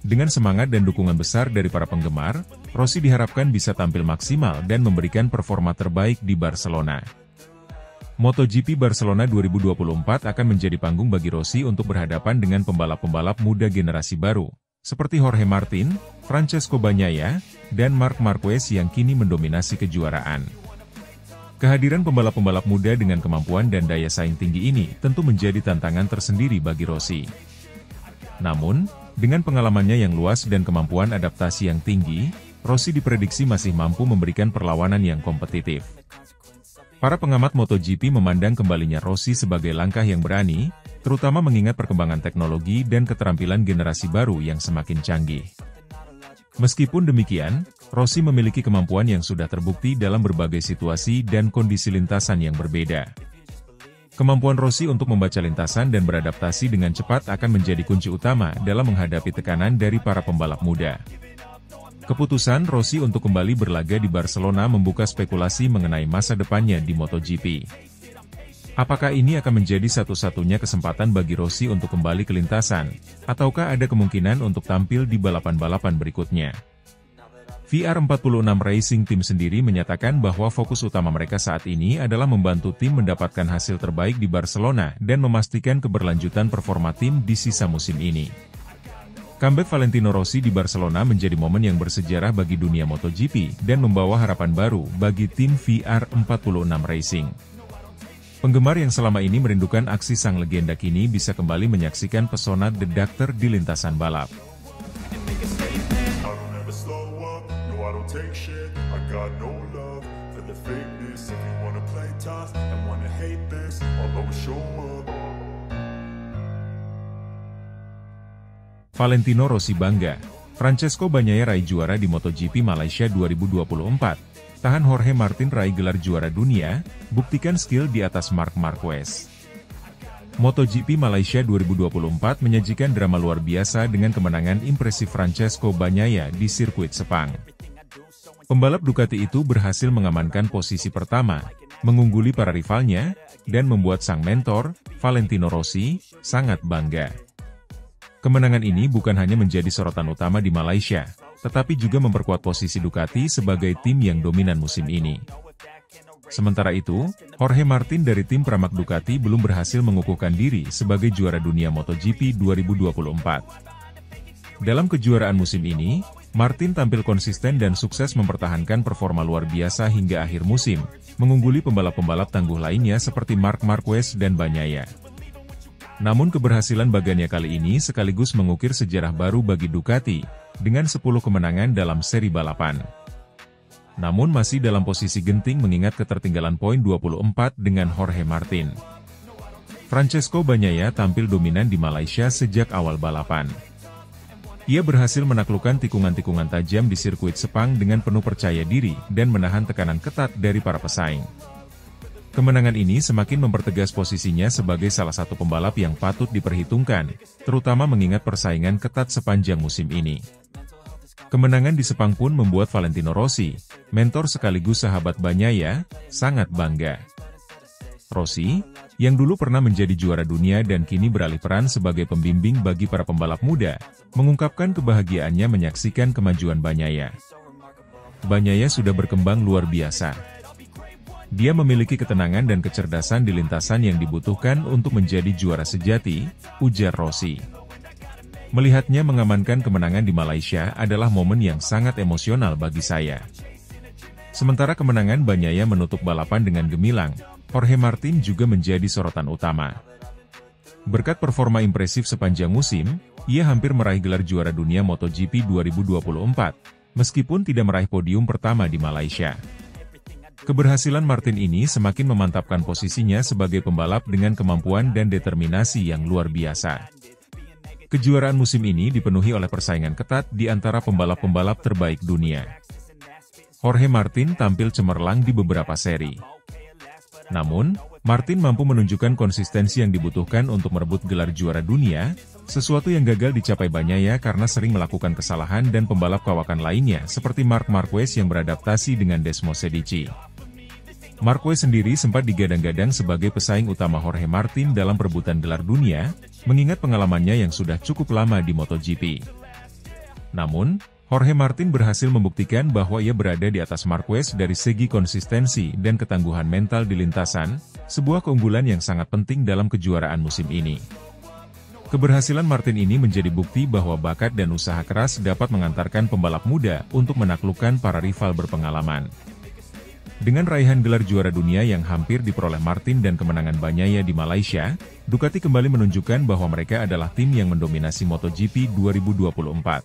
Dengan semangat dan dukungan besar dari para penggemar, Rossi diharapkan bisa tampil maksimal dan memberikan performa terbaik di Barcelona. MotoGP Barcelona 2024 akan menjadi panggung bagi Rossi untuk berhadapan dengan pembalap-pembalap muda generasi baru, seperti Jorge Martin, Francesco Bagnaia, dan Marc Marquez yang kini mendominasi kejuaraan. Kehadiran pembalap-pembalap muda dengan kemampuan dan daya saing tinggi ini tentu menjadi tantangan tersendiri bagi Rossi. Namun, dengan pengalamannya yang luas dan kemampuan adaptasi yang tinggi, Rossi diprediksi masih mampu memberikan perlawanan yang kompetitif. Para pengamat MotoGP memandang kembalinya Rossi sebagai langkah yang berani, terutama mengingat perkembangan teknologi dan keterampilan generasi baru yang semakin canggih. Meskipun demikian, Rossi memiliki kemampuan yang sudah terbukti dalam berbagai situasi dan kondisi lintasan yang berbeda. Kemampuan Rossi untuk membaca lintasan dan beradaptasi dengan cepat akan menjadi kunci utama dalam menghadapi tekanan dari para pembalap muda. Keputusan Rossi untuk kembali berlaga di Barcelona membuka spekulasi mengenai masa depannya di MotoGP. Apakah ini akan menjadi satu-satunya kesempatan bagi Rossi untuk kembali ke lintasan, ataukah ada kemungkinan untuk tampil di balapan-balapan berikutnya? VR46 Racing Team sendiri menyatakan bahwa fokus utama mereka saat ini adalah membantu tim mendapatkan hasil terbaik di Barcelona dan memastikan keberlanjutan performa tim di sisa musim ini. Comeback Valentino Rossi di Barcelona menjadi momen yang bersejarah bagi dunia MotoGP dan membawa harapan baru bagi tim VR46 Racing. Penggemar yang selama ini merindukan aksi sang legenda kini bisa kembali menyaksikan pesona The Doctor di lintasan balap. Valentino Rossi bangga, Francesco Bagnaia raih juara di MotoGP Malaysia 2024, tahan Jorge Martin raih gelar juara dunia, buktikan skill di atas Marc Marquez. MotoGP Malaysia 2024 menyajikan drama luar biasa dengan kemenangan impresif Francesco Bagnaia di sirkuit Sepang. Pembalap Ducati itu berhasil mengamankan posisi pertama, mengungguli para rivalnya, dan membuat sang mentor, Valentino Rossi, sangat bangga. Kemenangan ini bukan hanya menjadi sorotan utama di Malaysia, tetapi juga memperkuat posisi Ducati sebagai tim yang dominan musim ini. Sementara itu, Jorge Martin dari tim Pramac Ducati belum berhasil mengukuhkan diri sebagai juara dunia MotoGP 2024. Dalam kejuaraan musim ini, Martin tampil konsisten dan sukses mempertahankan performa luar biasa hingga akhir musim, mengungguli pembalap-pembalap tangguh lainnya seperti Marc Marquez dan Bagnaia. Namun keberhasilan Bagnaia kali ini sekaligus mengukir sejarah baru bagi Ducati, dengan 10 kemenangan dalam seri balapan. Namun masih dalam posisi genting mengingat ketertinggalan poin 24 dengan Jorge Martin. Francesco Bagnaia tampil dominan di Malaysia sejak awal balapan. Ia berhasil menaklukkan tikungan-tikungan tajam di sirkuit Sepang dengan penuh percaya diri dan menahan tekanan ketat dari para pesaing. Kemenangan ini semakin mempertegas posisinya sebagai salah satu pembalap yang patut diperhitungkan, terutama mengingat persaingan ketat sepanjang musim ini. Kemenangan di Sepang pun membuat Valentino Rossi, mentor sekaligus sahabat Bagnaia, sangat bangga. Rossi, yang dulu pernah menjadi juara dunia dan kini beralih peran sebagai pembimbing bagi para pembalap muda, mengungkapkan kebahagiaannya menyaksikan kemajuan Bagnaia. Bagnaia sudah berkembang luar biasa. Dia memiliki ketenangan dan kecerdasan di lintasan yang dibutuhkan untuk menjadi juara sejati, ujar Rossi. Melihatnya mengamankan kemenangan di Malaysia adalah momen yang sangat emosional bagi saya. Sementara kemenangan Bagnaia menutup balapan dengan gemilang, Jorge Martin juga menjadi sorotan utama. Berkat performa impresif sepanjang musim, ia hampir meraih gelar juara dunia MotoGP 2024, meskipun tidak meraih podium pertama di Malaysia. Keberhasilan Martin ini semakin memantapkan posisinya sebagai pembalap dengan kemampuan dan determinasi yang luar biasa. Kejuaraan musim ini dipenuhi oleh persaingan ketat di antara pembalap-pembalap terbaik dunia. Jorge Martin tampil cemerlang di beberapa seri. Namun, Martin mampu menunjukkan konsistensi yang dibutuhkan untuk merebut gelar juara dunia, sesuatu yang gagal dicapai Bagnaia karena sering melakukan kesalahan dan pembalap kawakan lainnya seperti Marc Marquez yang beradaptasi dengan Desmosedici. Marquez sendiri sempat digadang-gadang sebagai pesaing utama Jorge Martin dalam perebutan gelar dunia, mengingat pengalamannya yang sudah cukup lama di MotoGP. Namun, Jorge Martin berhasil membuktikan bahwa ia berada di atas Marquez dari segi konsistensi dan ketangguhan mental di lintasan, sebuah keunggulan yang sangat penting dalam kejuaraan musim ini. Keberhasilan Martin ini menjadi bukti bahwa bakat dan usaha keras dapat mengantarkan pembalap muda untuk menaklukkan para rival berpengalaman. Dengan raihan gelar juara dunia yang hampir diperoleh Martin dan kemenangan Bagnaia di Malaysia, Ducati kembali menunjukkan bahwa mereka adalah tim yang mendominasi MotoGP 2024.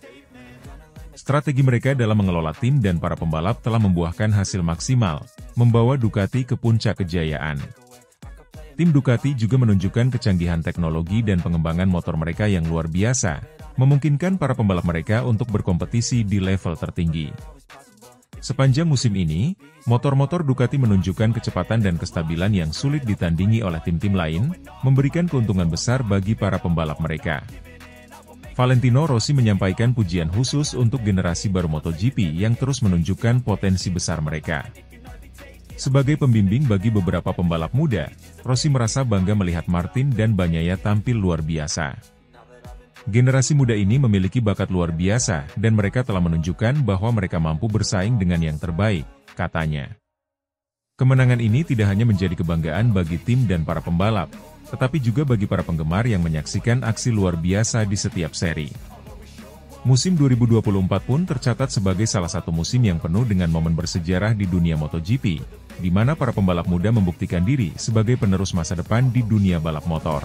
Strategi mereka dalam mengelola tim dan para pembalap telah membuahkan hasil maksimal, membawa Ducati ke puncak kejayaan. Tim Ducati juga menunjukkan kecanggihan teknologi dan pengembangan motor mereka yang luar biasa, memungkinkan para pembalap mereka untuk berkompetisi di level tertinggi. Sepanjang musim ini, motor-motor Ducati menunjukkan kecepatan dan kestabilan yang sulit ditandingi oleh tim-tim lain, memberikan keuntungan besar bagi para pembalap mereka. Valentino Rossi menyampaikan pujian khusus untuk generasi baru MotoGP yang terus menunjukkan potensi besar mereka. Sebagai pembimbing bagi beberapa pembalap muda, Rossi merasa bangga melihat Martin dan Bagnaia tampil luar biasa. Generasi muda ini memiliki bakat luar biasa dan mereka telah menunjukkan bahwa mereka mampu bersaing dengan yang terbaik, katanya. Kemenangan ini tidak hanya menjadi kebanggaan bagi tim dan para pembalap, tetapi juga bagi para penggemar yang menyaksikan aksi luar biasa di setiap seri. Musim 2024 pun tercatat sebagai salah satu musim yang penuh dengan momen bersejarah di dunia MotoGP, di mana para pembalap muda membuktikan diri sebagai penerus masa depan di dunia balap motor.